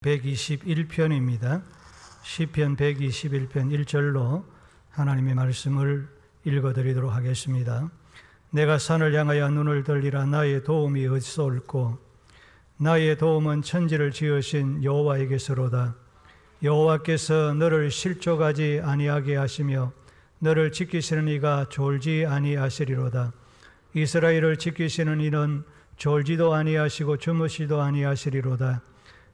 121편입니다. 시편 121편 1절로 하나님의 말씀을 읽어드리도록 하겠습니다. 내가 산을 향하여 눈을 들리라. 나의 도움이 어디서 올꼬? 나의 도움은 천지를 지으신 여호와에게서로다. 여호와께서 너를 실족하지 아니하게 하시며 너를 지키시는 이가 졸지 아니하시리로다. 이스라엘을 지키시는 이는 졸지도 아니하시고 주무시도 아니하시리로다.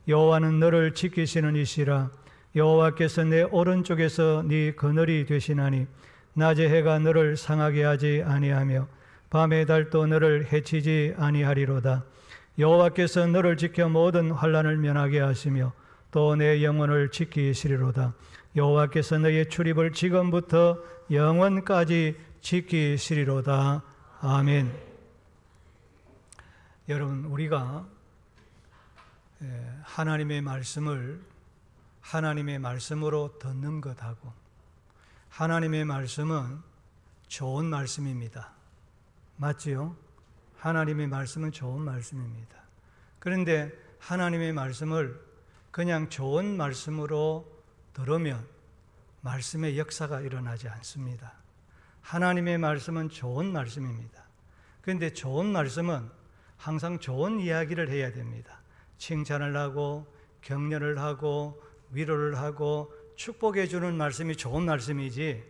여호와는 너를 지키시는 이시라. 여호와께서 내 오른쪽에서 네 그늘이 되시나니 낮에 해가 너를 상하게 하지 아니하며 밤의 달도 너를 해치지 아니하리로다. 여호와께서 너를 지켜 모든 환난을 면하게 하시며 또 내 영혼을 지키시리로다. 여호와께서 너의 출입을 지금부터 영원까지 지키시리로다. 아멘. 여러분, 우리가 하나님의 말씀을 하나님의 말씀으로 듣는 것하고 하나님의 말씀은 좋은 말씀입니다. 맞지요? 하나님의 말씀은 좋은 말씀입니다. 그런데 하나님의 말씀을 그냥 좋은 말씀으로 들으면 말씀의 역사가 일어나지 않습니다. 하나님의 말씀은 좋은 말씀입니다. 그런데 좋은 말씀은 항상 좋은 이야기를 해야 됩니다. 칭찬을 하고 격려를 하고 위로를 하고 축복해 주는 말씀이 좋은 말씀이지,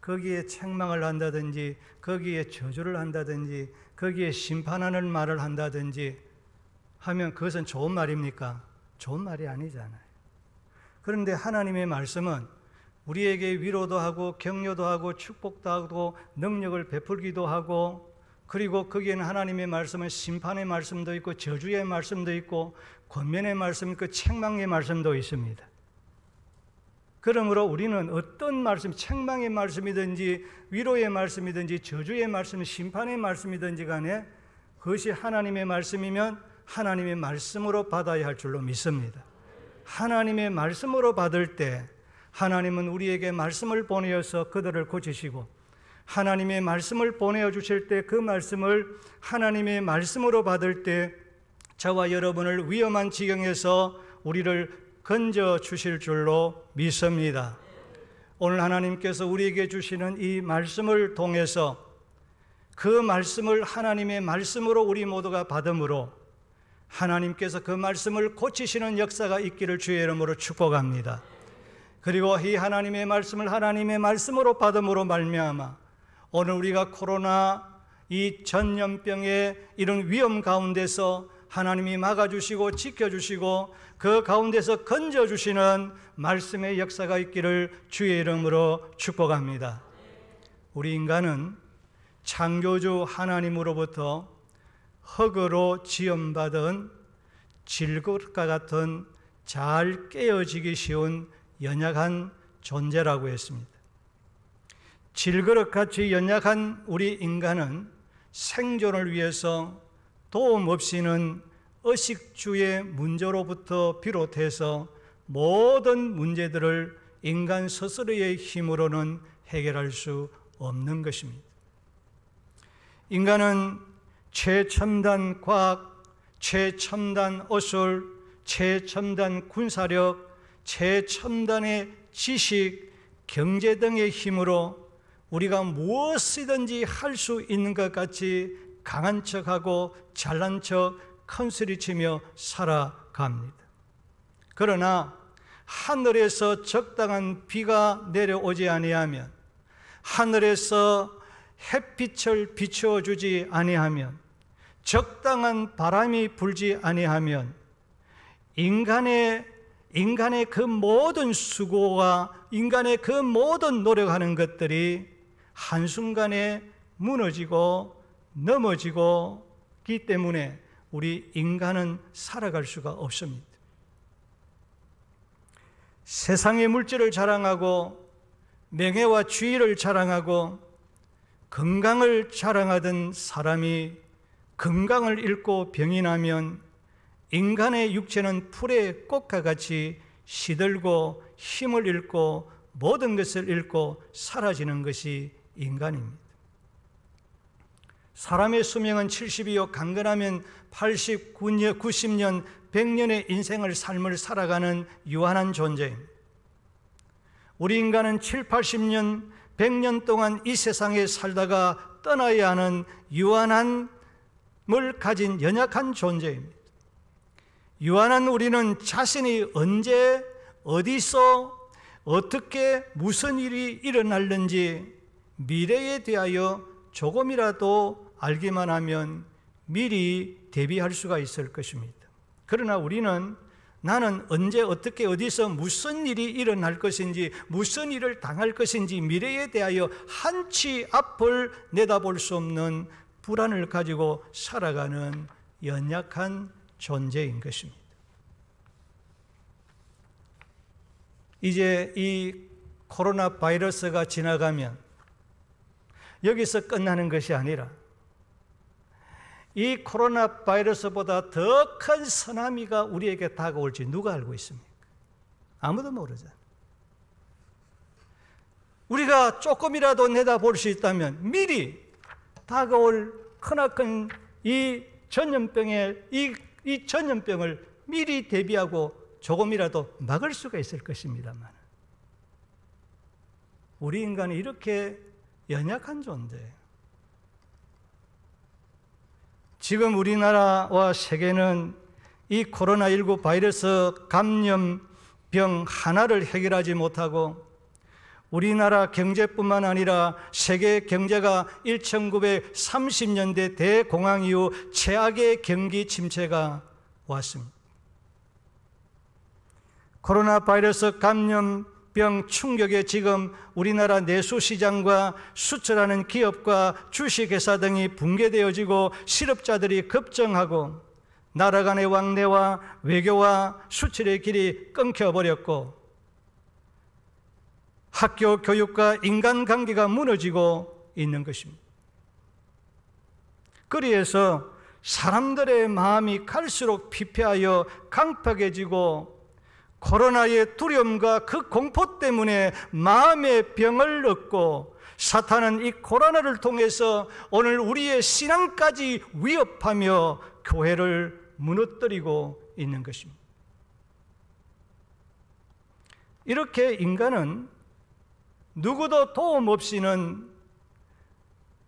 거기에 책망을 한다든지 거기에 저주를 한다든지 거기에 심판하는 말을 한다든지 하면 그것은 좋은 말입니까? 좋은 말이 아니잖아요. 그런데 하나님의 말씀은 우리에게 위로도 하고 격려도 하고 축복도 하고 능력을 베풀기도 하고, 그리고 거기에는 하나님의 말씀은 심판의 말씀도 있고 저주의 말씀도 있고 권면의 말씀 있고 책망의 말씀도 있습니다. 그러므로 우리는 어떤 말씀, 책망의 말씀이든지 위로의 말씀이든지 저주의 말씀, 심판의 말씀이든지 간에 그것이 하나님의 말씀이면 하나님의 말씀으로 받아야 할 줄로 믿습니다. 하나님의 말씀으로 받을 때 하나님은 우리에게 말씀을 보내어서 그들을 고치시고, 하나님의 말씀을 보내어 주실 때 그 말씀을 하나님의 말씀으로 받을 때 저와 여러분을 위험한 지경에서 우리를 건져 주실 줄로 믿습니다. 오늘 하나님께서 우리에게 주시는 이 말씀을 통해서 그 말씀을 하나님의 말씀으로 우리 모두가 받음으로 하나님께서 그 말씀을 고치시는 역사가 있기를 주의 이름으로 축복합니다. 그리고 이 하나님의 말씀을 하나님의 말씀으로 받음으로 말미암아 오늘 우리가 코로나 이 전염병의 이런 위험 가운데서 하나님이 막아주시고 지켜주시고 그 가운데서 건져주시는 말씀의 역사가 있기를 주의 이름으로 축복합니다. 우리 인간은 창조주 하나님으로부터 흙으로 지음받은 질그릇과 같은 잘 깨어지기 쉬운 연약한 존재라고 했습니다. 질그릇같이 연약한 우리 인간은 생존을 위해서 도움 없이는 의식주의 문제로부터 비롯해서 모든 문제들을 인간 스스로의 힘으로는 해결할 수 없는 것입니다. 인간은 최첨단 과학, 최첨단 의술, 최첨단 군사력, 최첨단의 지식, 경제 등의 힘으로 우리가 무엇이든지 할 수 있는 것 같이 강한 척하고 잘난 척 큰소리치며 살아갑니다. 그러나 하늘에서 적당한 비가 내려오지 아니하면, 하늘에서 햇빛을 비추어 주지 아니하면, 적당한 바람이 불지 아니하면 인간의 그 모든 수고와 인간의 그 모든 노력하는 것들이 한순간에 무너지고 넘어지기 때문에 우리 인간은 살아갈 수가 없습니다. 세상의 물질을 자랑하고 명예와 지위를 자랑하고 건강을 자랑하던 사람이 건강을 잃고 병이 나면 인간의 육체는 풀의 꽃과 같이 시들고 힘을 잃고 모든 것을 잃고 사라지는 것이 인간입니다. 사람의 수명은 70이요 강건하면 80, 90년, 100년의 인생을 삶을 살아가는 유한한 존재입니다. 우리 인간은 7, 80년, 100년 동안 이 세상에 살다가 떠나야 하는 유한함을 가진 연약한 존재입니다. 유한한 우리는 자신이 언제, 어디서, 어떻게, 무슨 일이 일어날는지 미래에 대하여 조금이라도 알기만 하면 미리 대비할 수가 있을 것입니다. 그러나 우리는 나는 언제 어떻게 어디서 무슨 일이 일어날 것인지 무슨 일을 당할 것인지 미래에 대하여 한치 앞을 내다볼 수 없는 불안을 가지고 살아가는 연약한 존재인 것입니다. 이제 이 코로나 바이러스가 지나가면 여기서 끝나는 것이 아니라 이 코로나 바이러스보다 더 큰 쓰나미가 우리에게 다가올지 누가 알고 있습니까? 아무도 모르잖아요. 우리가 조금이라도 내다볼 수 있다면 미리 다가올 크나큰 이 전염병을 미리 대비하고 조금이라도 막을 수가 있을 것입니다만 우리 인간이 이렇게 연약한 존재예요. 지금 우리나라와 세계는 이 코로나19 바이러스 감염병 하나를 해결하지 못하고 우리나라 경제뿐만 아니라 세계 경제가 1930년대 대공황 이후 최악의 경기 침체가 왔습니다. 코로나 바이러스 감염병 충격에 지금 우리나라 내수시장과 수출하는 기업과 주식회사 등이 붕괴되어지고 실업자들이 급증하고 나라 간의 왕래와 외교와 수출의 길이 끊겨버렸고 학교 교육과 인간관계가 무너지고 있는 것입니다. 그래서 사람들의 마음이 갈수록 피폐하여 강팍해지고 코로나의 두려움과 그 공포 때문에 마음의 병을 얻고 사탄은 이 코로나를 통해서 오늘 우리의 신앙까지 위협하며 교회를 무너뜨리고 있는 것입니다. 이렇게 인간은 누구도 도움 없이는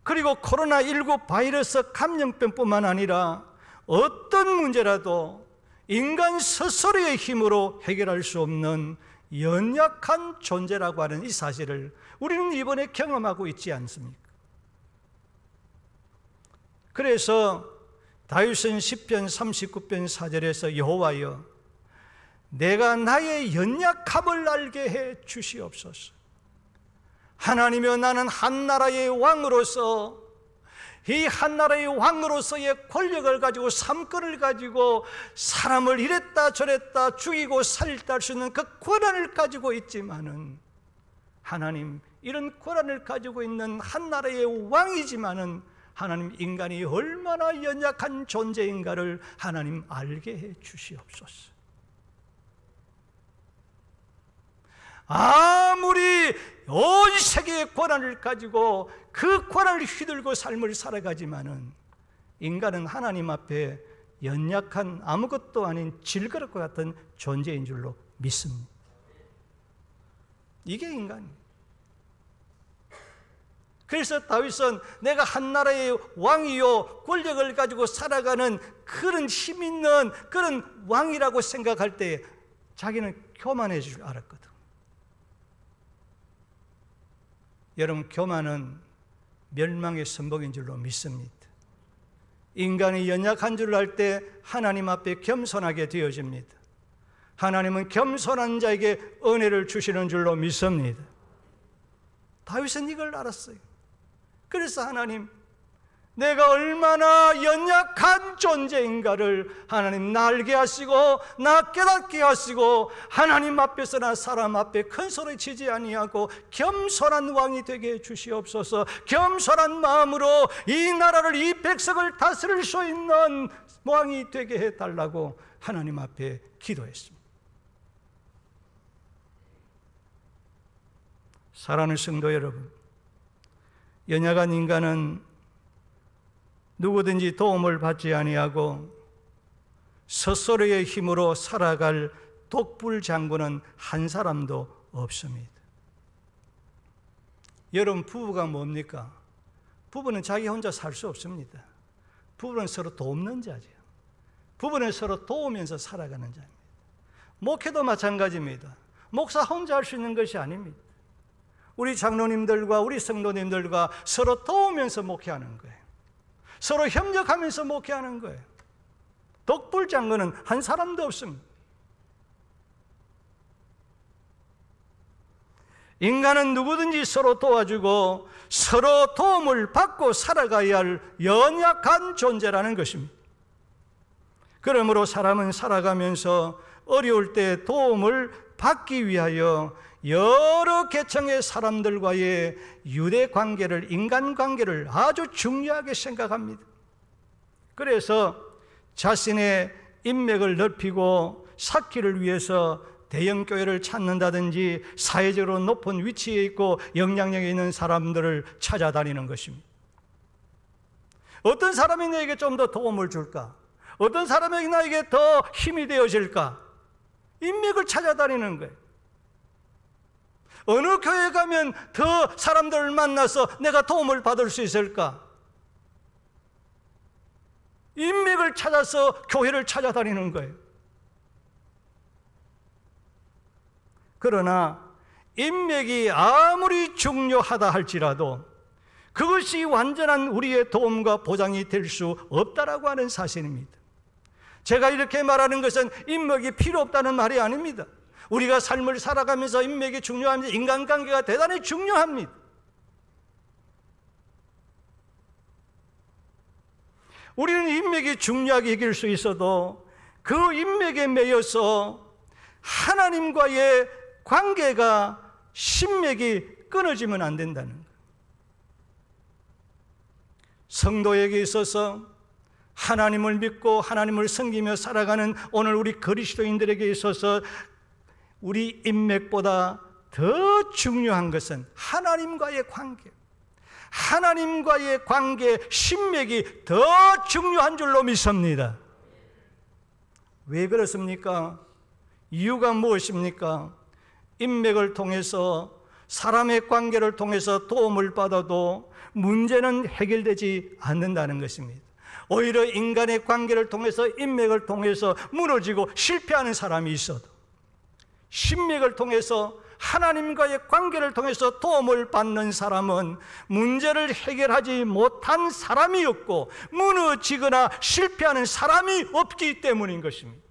그리고 코로나19 바이러스 감염병뿐만 아니라 어떤 문제라도 인간 스스로의 힘으로 해결할 수 없는 연약한 존재라고 하는 이 사실을 우리는 이번에 경험하고 있지 않습니까? 그래서 다윗은 시편 39편 4절에서 여호와여 내가 나의 연약함을 알게 해 주시옵소서. 하나님이여 나는 한 나라의 왕으로서 이 한 나라의 왕으로서의 권력을 가지고 삼권을 가지고 사람을 이랬다 저랬다 죽이고 살렸다 할 수 있는 그 권한을 가지고 있지만은 하나님 이런 권한을 가지고 있는 한 나라의 왕이지만은 하나님 인간이 얼마나 연약한 존재인가를 하나님 알게 해 주시옵소서. 아무리 온 세계의 권한을 가지고 그 권한을 휘둘고 삶을 살아가지만은 인간은 하나님 앞에 연약한 아무것도 아닌 질그릇과 같은 존재인 줄로 믿습니다. 이게 인간이에요. 그래서 다윗은 내가 한 나라의 왕이요 권력을 가지고 살아가는 그런 힘 있는 그런 왕이라고 생각할 때 자기는 교만해 줄 알았거든. 여러분 교만은 멸망의 선봉인 줄로 믿습니다. 인간이 연약한 줄 알 때 하나님 앞에 겸손하게 되어집니다. 하나님은 겸손한 자에게 은혜를 주시는 줄로 믿습니다. 다윗은 이걸 알았어요. 그래서 하나님 내가 얼마나 연약한 존재인가를 하나님 나 알게 하시고 나 깨닫게 하시고 하나님 앞에서나 사람 앞에 큰 소리 치지 아니하고 겸손한 왕이 되게 해 주시옵소서. 겸손한 마음으로 이 나라를 이 백성을 다스릴 수 있는 왕이 되게 해달라고 하나님 앞에 기도했습니다. 사랑하는 성도 여러분, 연약한 인간은 누구든지 도움을 받지 아니하고 스스로의 힘으로 살아갈 독불 장군은 한 사람도 없습니다. 여러분, 부부가 뭡니까? 부부는 자기 혼자 살 수 없습니다. 부부는 서로 돕는 자죠. 부부는 서로 도우면서 살아가는 자입니다. 목회도 마찬가지입니다. 목사 혼자 할 수 있는 것이 아닙니다. 우리 장로님들과 우리 성도님들과 서로 도우면서 목회하는 거예요. 서로 협력하면서 목회하는 거예요. 독불 장군은 한 사람도 없습니다. 인간은 누구든지 서로 도와주고 서로 도움을 받고 살아가야 할 연약한 존재라는 것입니다. 그러므로 사람은 살아가면서 어려울 때 도움을 받기 위하여 여러 계층의 사람들과의 유대관계를, 인간관계를 아주 중요하게 생각합니다. 그래서 자신의 인맥을 넓히고 쌓기를 위해서 대형교회를 찾는다든지 사회적으로 높은 위치에 있고 영향력이 있는 사람들을 찾아다니는 것입니다. 어떤 사람이 나에게 좀 더 도움을 줄까? 어떤 사람에게 나에게 더 힘이 되어질까? 인맥을 찾아다니는 거예요. 어느 교회에 가면 더 사람들을 만나서 내가 도움을 받을 수 있을까? 인맥을 찾아서 교회를 찾아다니는 거예요. 그러나 인맥이 아무리 중요하다 할지라도 그것이 완전한 우리의 도움과 보장이 될 수 없다라고 하는 사실입니다. 제가 이렇게 말하는 것은 인맥이 필요 없다는 말이 아닙니다. 우리가 삶을 살아가면서 인맥이 중요합니다. 인간관계가 대단히 중요합니다. 우리는 인맥이 중요하게 여길 수 있어도 그 인맥에 매여서 하나님과의 관계가, 신맥이 끊어지면 안 된다는 거예요. 성도에게 있어서 하나님을 믿고 하나님을 섬기며 살아가는 오늘 우리 그리스도인들에게 있어서 우리 인맥보다 더 중요한 것은 하나님과의 관계, 하나님과의 관계, 신맥이 더 중요한 줄로 믿습니다. 왜 그렇습니까? 이유가 무엇입니까? 인맥을 통해서, 사람의 관계를 통해서 도움을 받아도 문제는 해결되지 않는다는 것입니다. 오히려 인간의 관계를 통해서, 인맥을 통해서 무너지고 실패하는 사람이 있어도, 신맥을 통해서, 하나님과의 관계를 통해서 도움을 받는 사람은 문제를 해결하지 못한 사람이 없고 무너지거나 실패하는 사람이 없기 때문인 것입니다.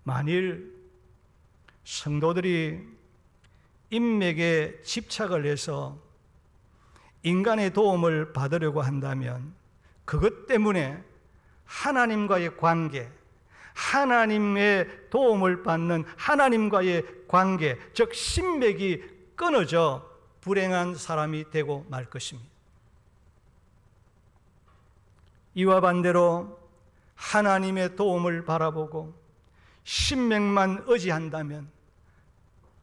만일 성도들이 인맥에 집착을 해서 인간의 도움을 받으려고 한다면 그것 때문에 하나님과의 관계, 하나님의 도움을 받는 하나님과의 관계, 즉 신맥이 끊어져 불행한 사람이 되고 말 것입니다. 이와 반대로 하나님의 도움을 바라보고 신맥만 의지한다면,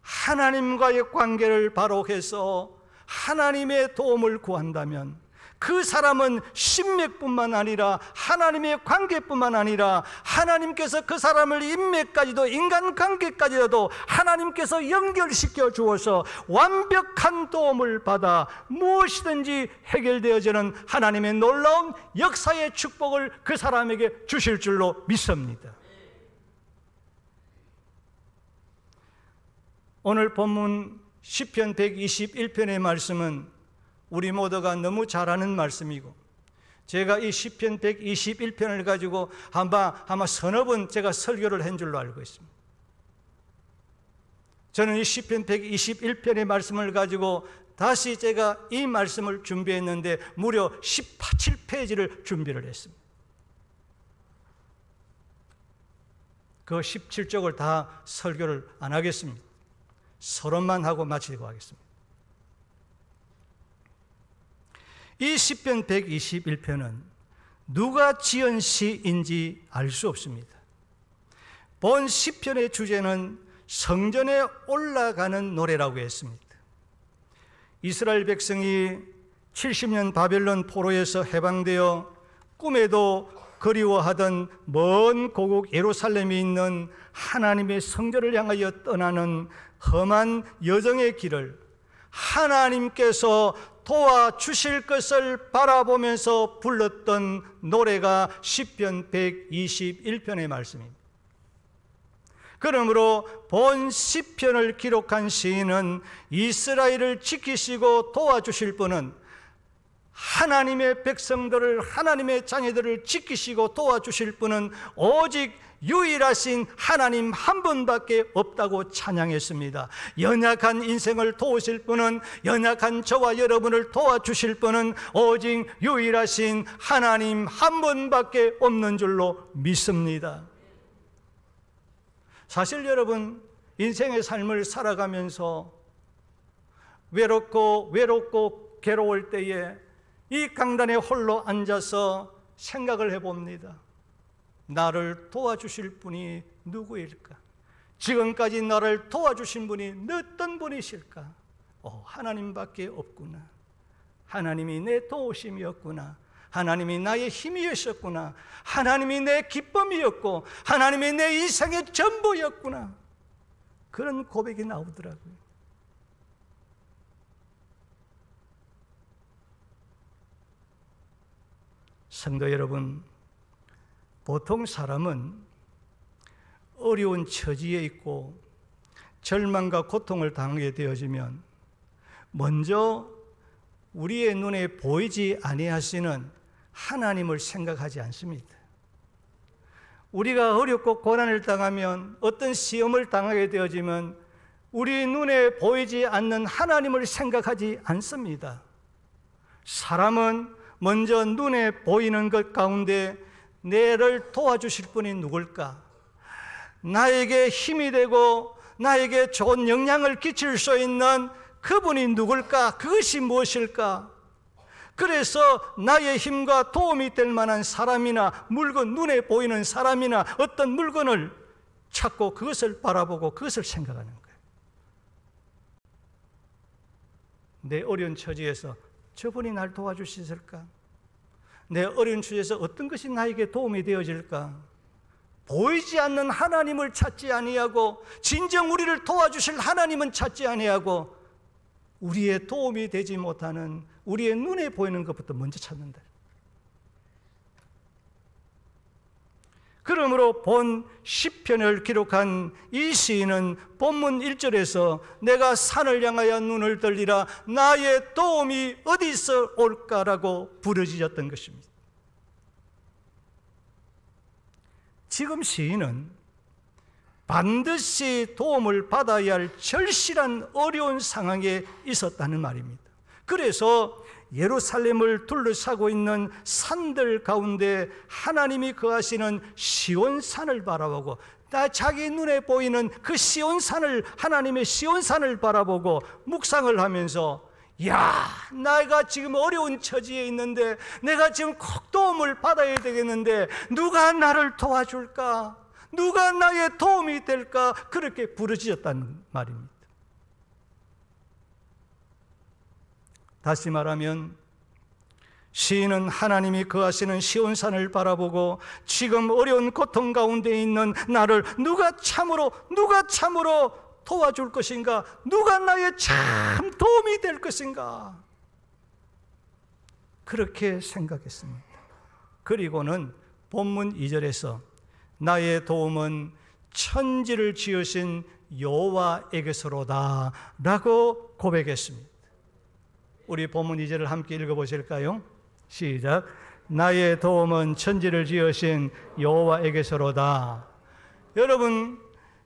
하나님과의 관계를 바로 해서 하나님의 도움을 구한다면 그 사람은 신맥뿐만 아니라 하나님의 관계뿐만 아니라 하나님께서 그 사람을 인맥까지도, 인간관계까지도 하나님께서 연결시켜 주어서 완벽한 도움을 받아 무엇이든지 해결되어지는 하나님의 놀라운 역사의 축복을 그 사람에게 주실 줄로 믿습니다. 오늘 본문 시편 121편의 말씀은 우리 모두가 너무 잘 아는 말씀이고, 제가 이 시편 121편을 가지고 아마 서너 번 제가 설교를 한 줄로 알고 있습니다. 저는 이 시편 121편의 말씀을 가지고 다시 제가 이 말씀을 준비했는데 무려 17페이지를 준비를 했습니다. 그 17쪽을 다 설교를 안 하겠습니다. 서론만 하고 마치고 하겠습니다. 이 시편 121편은 누가 지은 시인지 알 수 없습니다. 본 시편의 주제는 성전에 올라가는 노래라고 했습니다. 이스라엘 백성이 70년 바벨론 포로에서 해방되어 꿈에도 그리워하던 먼 고국 예루살렘에 있는 하나님의 성전을 향하여 떠나는 험한 여정의 길을 하나님께서 도와주실 것을 바라보면서 불렀던 노래가 시편 121편의 말씀입니다. 그러므로 본 시편을 기록한 시인은 이스라엘을 지키시고 도와주실 분은 하나님의 백성들을, 하나님의 자녀들을 지키시고 도와주실 분은 오직 유일하신 하나님 한 분밖에 없다고 찬양했습니다. 연약한 인생을 도우실 분은, 연약한 저와 여러분을 도와주실 분은 오직 유일하신 하나님 한 분밖에 없는 줄로 믿습니다. 사실 여러분, 인생의 삶을 살아가면서 외롭고 괴로울 때에 이 강단에 홀로 앉아서 생각을 해봅니다. 나를 도와주실 분이 누구일까? 지금까지 나를 도와주신 분이 어떤 분이실까? 하나님밖에 없구나. 하나님이 내 도우심이었구나. 하나님이 나의 힘이었구나. 하나님이 내 기쁨이었고 하나님이 내 인생의 전부였구나. 그런 고백이 나오더라고요. 성도 여러분, 보통 사람은 어려운 처지에 있고 절망과 고통을 당하게 되어지면 먼저 우리의 눈에 보이지 아니하시는 하나님을 생각하지 않습니다. 우리가 어렵고 고난을 당하면, 어떤 시험을 당하게 되어지면 우리 눈에 보이지 않는 하나님을 생각하지 않습니다. 사람은 먼저 눈에 보이는 것 가운데 나를 도와주실 분이 누굴까? 나에게 힘이 되고 나에게 좋은 영향을 끼칠 수 있는 그분이 누굴까? 그것이 무엇일까? 그래서 나의 힘과 도움이 될 만한 사람이나 물건, 눈에 보이는 사람이나 어떤 물건을 찾고 그것을 바라보고 그것을 생각하는 거예요. 내 어려운 처지에서 저분이 날 도와주실까? 내 어려운 처지에서 어떤 것이 나에게 도움이 되어질까? 보이지 않는 하나님을 찾지 아니하고, 진정 우리를 도와주실 하나님은 찾지 아니하고, 우리의 도움이 되지 못하는 우리의 눈에 보이는 것부터 먼저 찾는다. 그러므로 본 시편을 기록한 이 시인은 본문 1절에서 내가 산을 향하여 눈을 들리라 나의 도움이 어디서 올까라고 부르짖었던 것입니다. 지금 시인은 반드시 도움을 받아야 할 절실한 어려운 상황에 있었다는 말입니다. 그래서 예루살렘을 둘러싸고 있는 산들 가운데 하나님이 거하시는 시온산을 바라보고, 자기 눈에 보이는 그 시온산을, 하나님의 시온산을 바라보고 묵상을 하면서, 야, 내가 지금 어려운 처지에 있는데, 내가 지금 꼭 도움을 받아야 되겠는데 누가 나를 도와줄까? 누가 나의 도움이 될까? 그렇게 부르짖었다는 말입니다. 다시 말하면 시인은 하나님이 거하시는 시온산을 바라보고 지금 어려운 고통 가운데 있는 나를 누가 참으로 도와줄 것인가? 누가 나의 참 도움이 될 것인가? 그렇게 생각했습니다. 그리고는 본문 2절에서 나의 도움은 천지를 지으신 여호와에게서로다 라고 고백했습니다. 우리 본문 2절을 함께 읽어보실까요? 시작. 나의 도움은 천지를 지으신 여호와에게서로다. 여러분,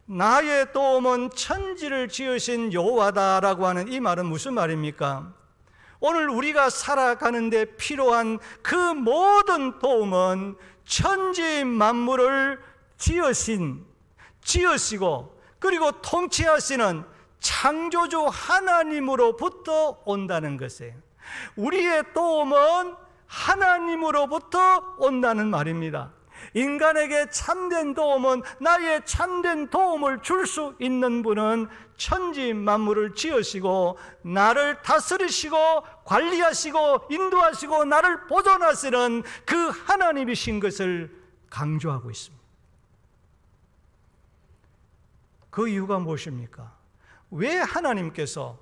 나의 도움은 천지를 지으신 여호와다라고 하는 이 말은 무슨 말입니까? 오늘 우리가 살아가는 데 필요한 그 모든 도움은 천지 만물을 지으시고 그리고 통치하시는 창조주 하나님으로부터 온다는 것이에요. 우리의 도움은 하나님으로부터 온다는 말입니다. 인간에게 참된 도움은, 나의 참된 도움을 줄 수 있는 분은 천지 만물을 지으시고 나를 다스리시고 관리하시고 인도하시고 나를 보존하시는 그 하나님이신 것을 강조하고 있습니다. 그 이유가 무엇입니까? 왜 하나님께서,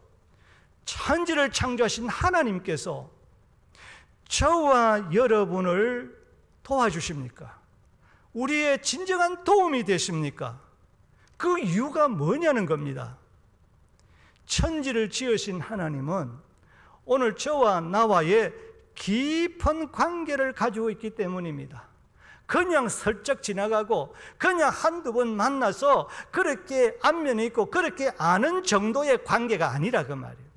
천지를 창조하신 하나님께서 저와 여러분을 도와주십니까? 우리의 진정한 도움이 되십니까? 그 이유가 뭐냐는 겁니다. 천지를 지으신 하나님은 오늘 저와 나와의 깊은 관계를 가지고 있기 때문입니다. 그냥 슬쩍 지나가고 그냥 한두 번 만나서 그렇게 안면이 있고 그렇게 아는 정도의 관계가 아니라 그 말이에요.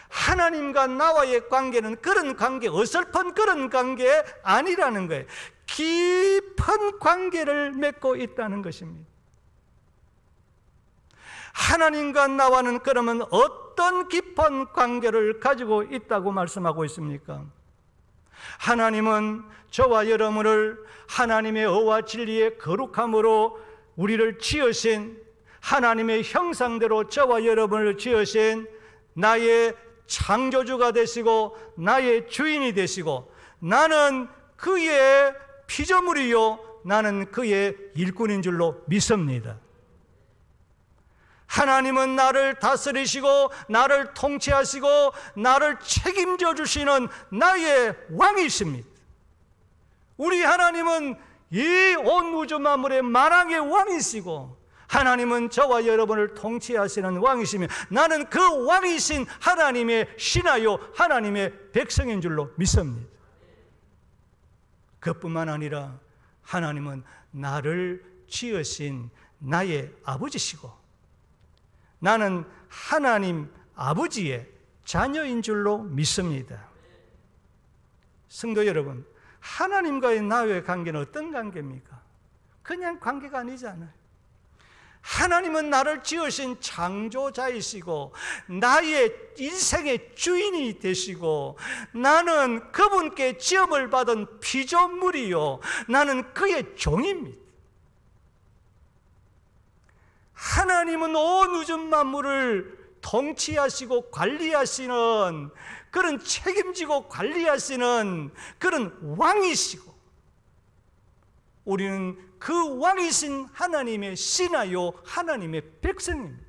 하나님과 나와의 관계는 그런 관계, 어설픈 그런 관계 아니라는 거예요. 깊은 관계를 맺고 있다는 것입니다. 하나님과 나와는 그러면 어떤 깊은 관계를 가지고 있다고 말씀하고 있습니까? 하나님은 저와 여러분을 하나님의 의와 진리의 거룩함으로 우리를 지으신, 하나님의 형상대로 저와 여러분을 지으신 나의 창조주가 되시고 나의 주인이 되시고, 나는 그의 피조물이요 나는 그의 일꾼인 줄로 믿습니다. 하나님은 나를 다스리시고 나를 통치하시고 나를 책임져 주시는 나의 왕이십니다. 우리 하나님은 이 온 우주 만물의 만왕의 왕이시고, 하나님은 저와 여러분을 통치하시는 왕이시며 나는 그 왕이신 하나님의 신하요 하나님의 백성인 줄로 믿습니다. 그뿐만 아니라 하나님은 나를 지으신 나의 아버지시고 나는 하나님 아버지의 자녀인 줄로 믿습니다. 성도 여러분, 하나님과의 나의 관계는 어떤 관계입니까? 그냥 관계가 아니잖아요. 하나님은 나를 지으신 창조자이시고 나의 인생의 주인이 되시고 나는 그분께 지음을 받은 피조물이요 나는 그의 종입니다. 하나님은 온 우주 만물을 통치하시고 관리하시는, 그런 책임지고 관리하시는 그런 왕이시고, 우리는 그 왕이신 하나님의 신하요 하나님의 백성입니다.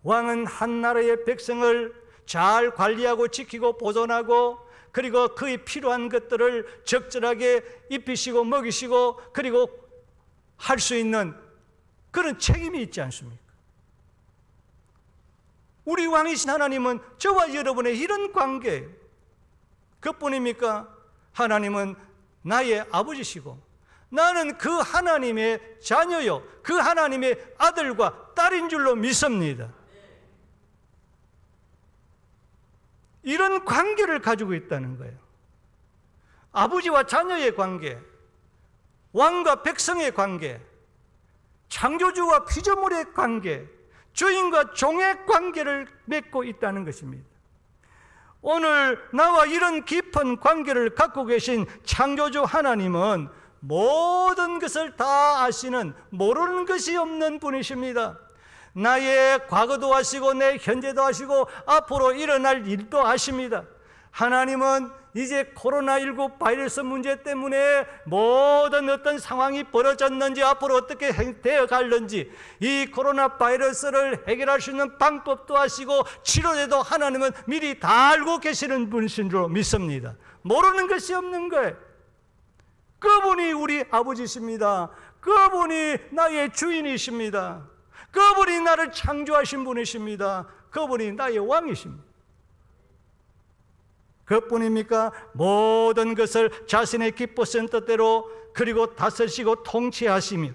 왕은 한 나라의 백성을 잘 관리하고 지키고 보존하고, 그리고 그의 필요한 것들을 적절하게 입히시고 먹이시고 그리고 할 수 있는 그런 책임이 있지 않습니까? 우리 왕이신 하나님은 저와 여러분의 이런 관계예요. 그뿐입니까? 하나님은 나의 아버지시고 나는 그 하나님의 자녀요 그 하나님의 아들과 딸인 줄로 믿습니다. 이런 관계를 가지고 있다는 거예요. 아버지와 자녀의 관계, 왕과 백성의 관계, 창조주와 피조물의 관계, 주인과 종의 관계를 맺고 있다는 것입니다. 오늘 나와 이런 깊은 관계를 갖고 계신 창조주 하나님은 모든 것을 다 아시는, 모르는 것이 없는 분이십니다. 나의 과거도 아시고 내 현재도 아시고 앞으로 일어날 일도 아십니다. 하나님은 이제 코로나19 바이러스 문제 때문에 모든 어떤 상황이 벌어졌는지 앞으로 어떻게 되어갈는지 이 코로나 바이러스를 해결할 수 있는 방법도 아시고 치료제도 하나님은 미리 다 알고 계시는 분이신 줄 믿습니다. 모르는 것이 없는 거예요. 그분이 우리 아버지십니다. 그분이 나의 주인이십니다. 그분이 나를 창조하신 분이십니다. 그분이 나의 왕이십니다. 그뿐입니까? 모든 것을 자신의 기쁘신 뜻대로 그리고 다스리시고 통치하시며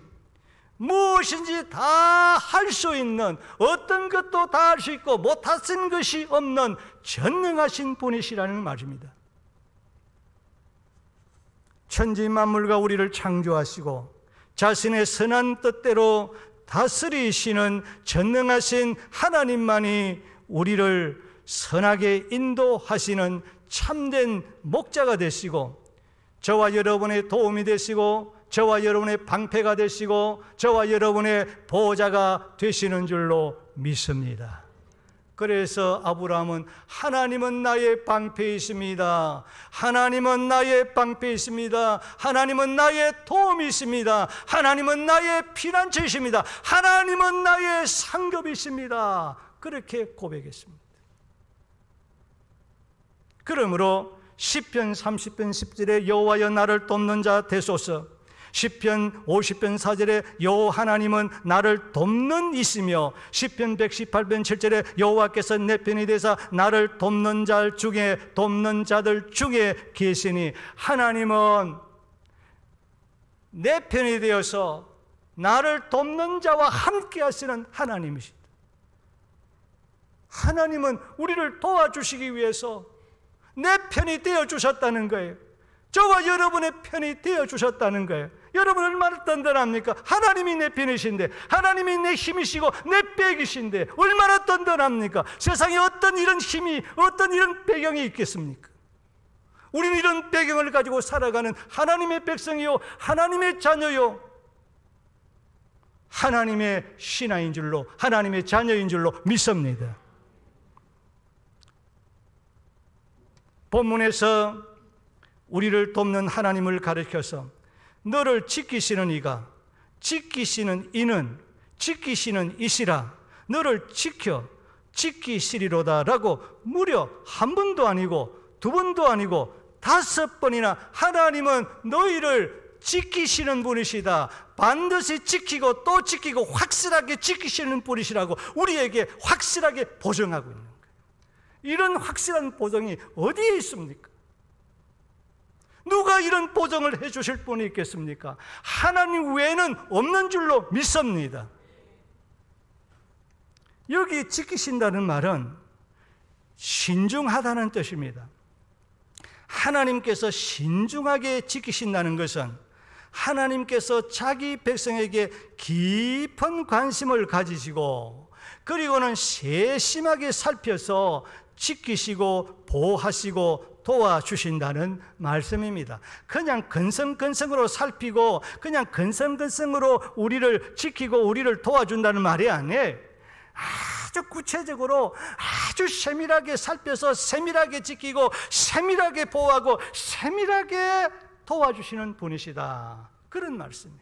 무엇인지 다 할 수 있는, 어떤 것도 다 할 수 있고 못하신 것이 없는 전능하신 분이시라는 말입니다. 천지 만물과 우리를 창조하시고 자신의 선한 뜻대로 다스리시는 전능하신 하나님만이 우리를 선하게 인도하시는 참된 목자가 되시고 저와 여러분의 도움이 되시고 저와 여러분의 방패가 되시고 저와 여러분의 보호자가 되시는 줄로 믿습니다. 그래서 아브라함은 하나님은 나의 방패이십니다. 하나님은 나의 방패이십니다. 하나님은 나의 도움이십니다. 하나님은 나의 피난처이십니다. 하나님은 나의 상급이십니다. 그렇게 고백했습니다. 그러므로 시편 30편 10절에 여호와여 나를 돕는 자 되소서, 시편 50편 4절에 여호와 하나님은 나를 돕는 이시며, 시편 118편 7절에 여호와께서 내 편이 되사 나를 돕는 자들 중에 계시니, 하나님은 내 편이 되어서 나를 돕는 자와 함께 하시는 하나님이시다. 하나님은 우리를 도와주시기 위해서 내 편이 되어주셨다는 거예요. 저와 여러분의 편이 되어주셨다는 거예요. 여러분 얼마나 든든합니까? 하나님이 내 편이신데, 하나님이 내 힘이시고 내 백이신데 얼마나 든든합니까? 세상에 어떤 이런 힘이, 어떤 이런 배경이 있겠습니까? 우리는 이런 배경을 가지고 살아가는 하나님의 백성이요, 하나님의 자녀요, 하나님의 신하인 줄로, 하나님의 자녀인 줄로 믿습니다. 본문에서 우리를 돕는 하나님을 가리켜서 너를 지키시는 이가, 지키시는 이는, 지키시는 이시라, 너를 지키시리로다 라고 무려 한 번도 아니고 두 번도 아니고 5번이나 하나님은 너희를 지키시는 분이시다, 반드시 지키고 또 지키고 확실하게 지키시는 분이시라고 우리에게 확실하게 보증하고 있는 거예요. 이런 확실한 보증이 어디에 있습니까? 누가 이런 보증을 해주실 분이 있겠습니까? 하나님 외에는 없는 줄로 믿습니다. 여기 지키신다는 말은 신중하다는 뜻입니다. 하나님께서 신중하게 지키신다는 것은 하나님께서 자기 백성에게 깊은 관심을 가지시고 그리고는 세심하게 살펴서 지키시고 보호하시고 도와주신다는 말씀입니다. 그냥 근성근성으로 살피고 그냥 근성근성으로 우리를 지키고 우리를 도와준다는 말이 아니에요. 아주 구체적으로 아주 세밀하게 살펴서 세밀하게 지키고 세밀하게 보호하고 세밀하게 도와주시는 분이시다, 그런 말씀이에요.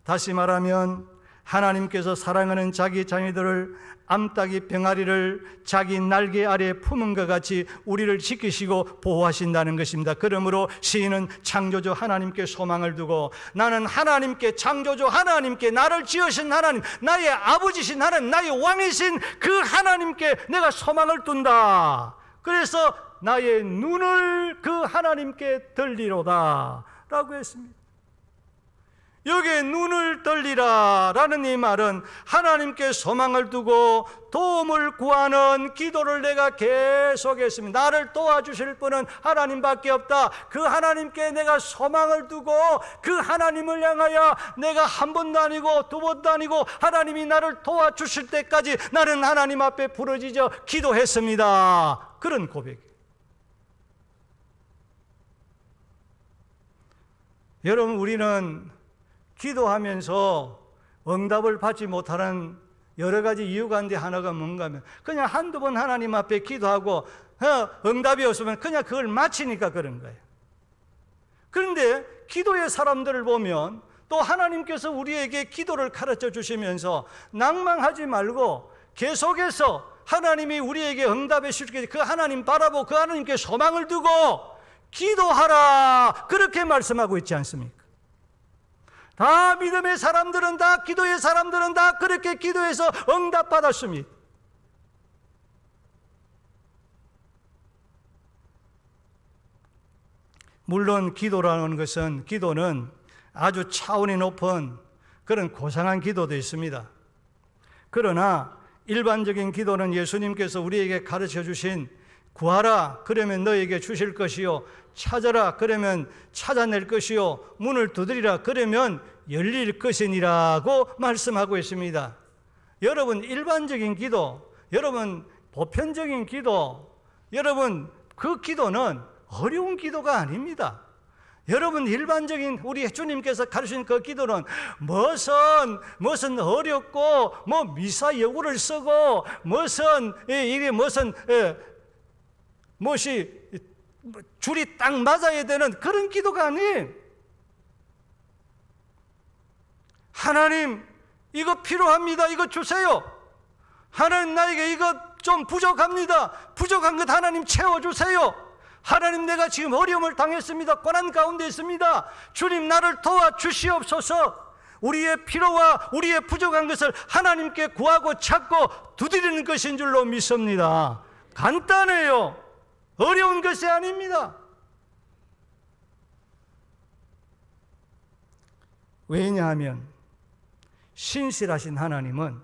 다시 말하면 하나님께서 사랑하는 자기 자녀들을 암탉이 병아리를 자기 날개 아래 품은 것 같이 우리를 지키시고 보호하신다는 것입니다. 그러므로 시인은 창조주 하나님께 소망을 두고, 나는 하나님께, 창조주 하나님께, 나를 지으신 하나님, 나의 아버지신 하나님, 나의 왕이신 그 하나님께 내가 소망을 둔다. 그래서 나의 눈을 그 하나님께 들리로다 라고 했습니다. 여기에 눈을 들리라 라는 이 말은 하나님께 소망을 두고 도움을 구하는 기도를 내가 계속했습니다. 나를 도와주실 분은 하나님밖에 없다. 그 하나님께 내가 소망을 두고 그 하나님을 향하여 내가 한 번도 아니고 두 번도 아니고 하나님이 나를 도와주실 때까지 나는 하나님 앞에 부르짖어 기도했습니다. 그런 고백이에요. 여러분, 우리는 기도하면서 응답을 받지 못하는 여러 가지 이유가 있는데 하나가 뭔가 하면 그냥 한두 번 하나님 앞에 기도하고 응답이 없으면 그냥 그걸 마치니까 그런 거예요. 그런데 기도의 사람들을 보면 또 하나님께서 우리에게 기도를 가르쳐 주시면서 낭망하지 말고 계속해서 하나님이 우리에게 응답해 주시게 그 하나님 바라보고 그 하나님께 소망을 두고 기도하라, 그렇게 말씀하고 있지 않습니까? 다 믿음의 사람들은, 다 기도의 사람들은 다 그렇게 기도해서 응답받았습니다. 물론 기도는 아주 차원이 높은 그런 고상한 기도도 있습니다. 그러나 일반적인 기도는 예수님께서 우리에게 가르쳐 주신 구하라 그러면 너에게 주실 것이요, 찾아라 그러면 찾아낼 것이요, 문을 두드리라 그러면 열릴 것이니라고 말씀하고 있습니다. 여러분, 일반적인 기도, 여러분 보편적인 기도, 여러분 그 기도는 어려운 기도가 아닙니다. 여러분, 일반적인 우리 주님께서 가르치신 그 기도는 무슨 어렵고 미사 여구를 쓰고 무엇이 줄이 딱 맞아야 되는 그런 기도가 아니에요. 하나님, 이거 필요합니다. 이거 주세요. 하나님, 나에게 이거 좀 부족합니다. 부족한 것 하나님 채워주세요. 하나님, 내가 지금 어려움을 당했습니다. 고난 가운데 있습니다. 주님, 나를 도와주시옵소서. 우리의 필요와 우리의 부족한 것을 하나님께 구하고 찾고 두드리는 것인 줄로 믿습니다. 간단해요. 어려운 것이 아닙니다. 왜냐하면 신실하신 하나님은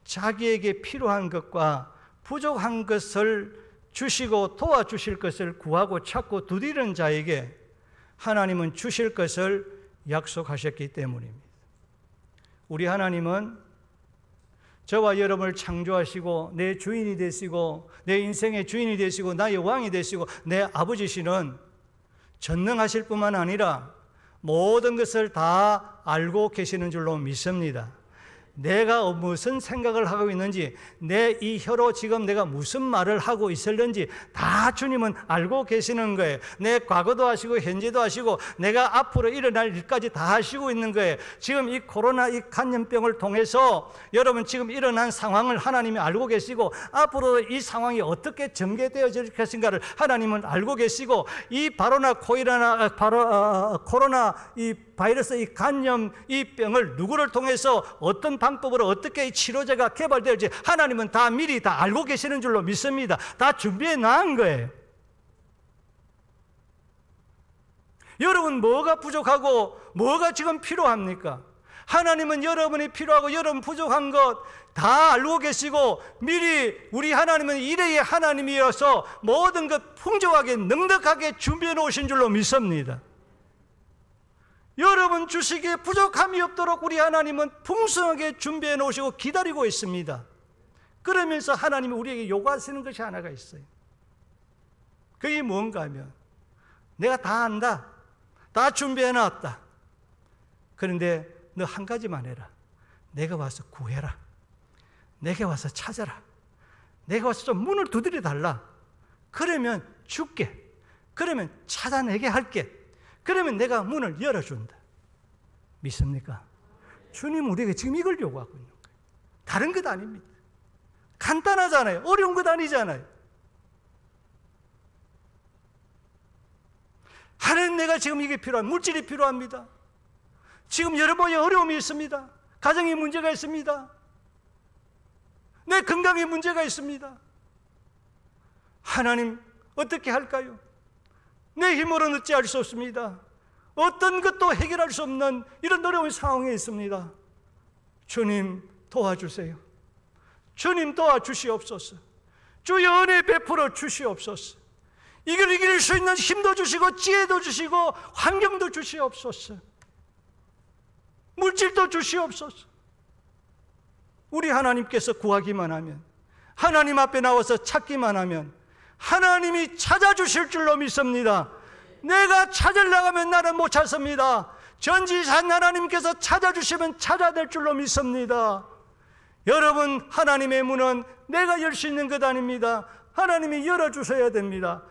자기에게 필요한 것과 부족한 것을 주시고 도와주실 것을 구하고 찾고 두드리는 자에게 하나님은 주실 것을 약속하셨기 때문입니다. 우리 하나님은 저와 여러분을 창조하시고 내 주인이 되시고 내 인생의 주인이 되시고 나의 왕이 되시고 내 아버지시는 전능하실 뿐만 아니라 모든 것을 다 알고 계시는 줄로 믿습니다. 내가 무슨 생각을 하고 있는지, 내 이 혀로 지금 내가 무슨 말을 하고 있을는지 다 주님은 알고 계시는 거예요. 내 과거도 하시고 현재도 하시고 내가 앞으로 일어날 일까지 다 하시고 있는 거예요. 지금 이 코로나 이 간염병을 통해서 여러분 지금 일어난 상황을 하나님이 알고 계시고 앞으로 이 상황이 어떻게 전개되어질 것인가를 하나님은 알고 계시고 이 코로나 이 바이러스 이 간염 이 병을 누구를 통해서 어떤 방법으로 어떻게 치료제가 개발될지 하나님은 다 미리 다 알고 계시는 줄로 믿습니다. 다 준비해 놓은 거예요. 여러분, 뭐가 부족하고 뭐가 지금 필요합니까? 하나님은 여러분이 필요하고 여러분 부족한 것 다 알고 계시고 미리 우리 하나님은 이래의 하나님이어서 모든 것 풍족하게 넉넉하게 준비해 놓으신 줄로 믿습니다. 여러분 주시기에 부족함이 없도록 우리 하나님은 풍성하게 준비해 놓으시고 기다리고 있습니다. 그러면서 하나님이 우리에게 요구하시는 것이 하나가 있어요. 그게 뭔가 하면 내가 다 안다. 다 준비해 놨다. 그런데 너 한 가지만 해라. 내가 와서 구해라. 내게 와서 찾아라. 내가 와서 좀 문을 두드려 달라. 그러면 줄게. 그러면 찾아내게 할게. 그러면 내가 문을 열어준다. 믿습니까? 주님 우리에게 지금 이걸 요구하고 있는 거예요. 다른 것 아닙니다. 간단하잖아요. 어려운 것 아니잖아요. 하나님, 내가 지금 이게 필요한 물질이 필요합니다. 지금 여러분의 어려움이 있습니다. 가정에 문제가 있습니다. 내 건강에 문제가 있습니다. 하나님, 어떻게 할까요? 내 힘으로는 어찌할 수 없습니다. 어떤 것도 해결할 수 없는 이런 어려운 상황에 있습니다. 주님 도와주세요. 주님 도와주시옵소서. 주의 은혜 베풀어 주시옵소서. 이걸 이길 수 있는 힘도 주시고 지혜도 주시고 환경도 주시옵소서. 물질도 주시옵소서. 우리 하나님께서 구하기만 하면, 하나님 앞에 나와서 찾기만 하면 하나님이 찾아주실 줄로 믿습니다. 내가 찾으려고 하면 나는 못 찾습니다. 전지산 하나님께서 찾아주시면 찾아낼 줄로 믿습니다. 여러분, 하나님의 문은 내가 열 수 있는 것 아닙니다. 하나님이 열어주셔야 됩니다.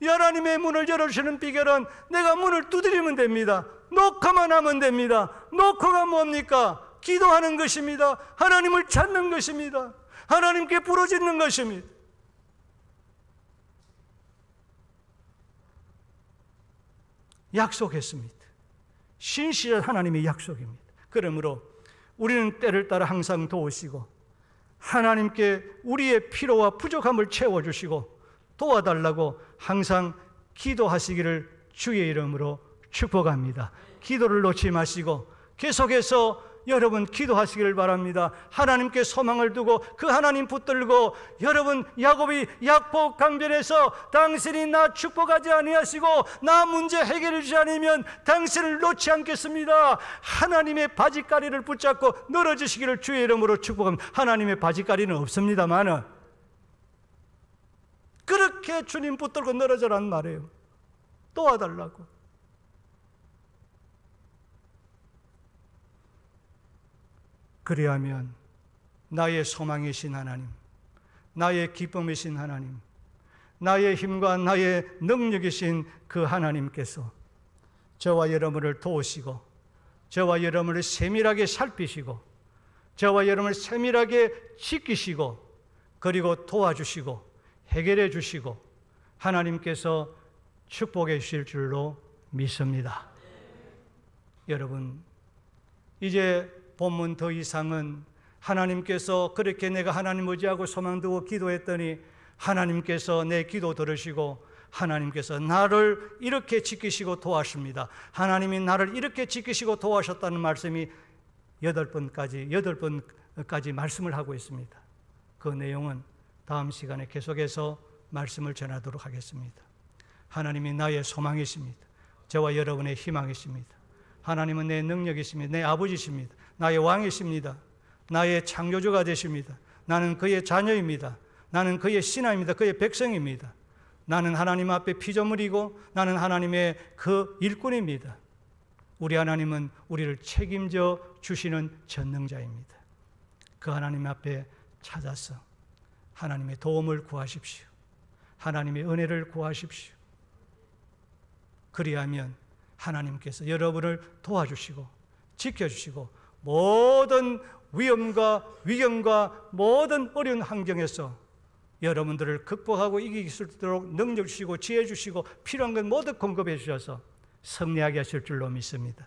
하나님의 문을 열어주시는 비결은 내가 문을 두드리면 됩니다. 노크만 하면 됩니다. 노크가 뭡니까? 기도하는 것입니다. 하나님을 찾는 것입니다. 하나님께 부르짖는 것입니다. 약속했습니다. 신실한 하나님의 약속입니다. 그러므로 우리는 때를 따라 항상 도우시고 하나님께 우리의 필요와 부족함을 채워주시고 도와달라고 항상 기도하시기를 주의 이름으로 축복합니다. 기도를 놓지 마시고 계속해서 여러분 기도하시기를 바랍니다. 하나님께 소망을 두고 그 하나님 붙들고 여러분 야곱이 약복 강변에서 당신이 나 축복하지 아니하시고 나 문제 해결해 주지 않으면 당신을 놓지 않겠습니다. 하나님의 바지가리를 붙잡고 늘어지시기를 주의 이름으로 축복합니다. 하나님의 바지가리는 없습니다만은 그렇게 주님 붙들고 늘어져란 말이에요. 도와달라고. 그리하면 나의 소망이신 하나님, 나의 기쁨이신 하나님, 나의 힘과 나의 능력이신 그 하나님께서 저와 여러분을 도우시고 저와 여러분을 세밀하게 살피시고 저와 여러분을 세밀하게 지키시고 그리고 도와주시고 해결해 주시고 하나님께서 축복해 주실 줄로 믿습니다. 여러분, 이제 본문 더 이상은 하나님께서 그렇게 내가 하나님 의지하고 소망 두고 기도했더니 하나님께서 내 기도 들으시고 하나님께서 나를 이렇게 지키시고 도와십니다. 하나님이 나를 이렇게 지키시고 도와셨다는 말씀이 8번까지 말씀을 하고 있습니다. 그 내용은 다음 시간에 계속해서 말씀을 전하도록 하겠습니다. 하나님이 나의 소망이십니다. 저와 여러분의 희망이십니다. 하나님은 내 능력이십니다. 내 아버지십니다. 나의 왕이십니다. 나의 창조주가 되십니다. 나는 그의 자녀입니다. 나는 그의 신하입니다. 그의 백성입니다. 나는 하나님 앞에 피조물이고 나는 하나님의 그 일꾼입니다. 우리 하나님은 우리를 책임져 주시는 전능자입니다. 그 하나님 앞에 찾아서 하나님의 도움을 구하십시오. 하나님의 은혜를 구하십시오. 그리하면 하나님께서 여러분을 도와주시고 지켜주시고 모든 위험과 위경과 모든 어려운 환경에서 여러분들을 극복하고 이길 수 있도록 능력 주시고 지혜 주시고 필요한 것 모두 공급해 주셔서 승리하게 하실 줄로 믿습니다.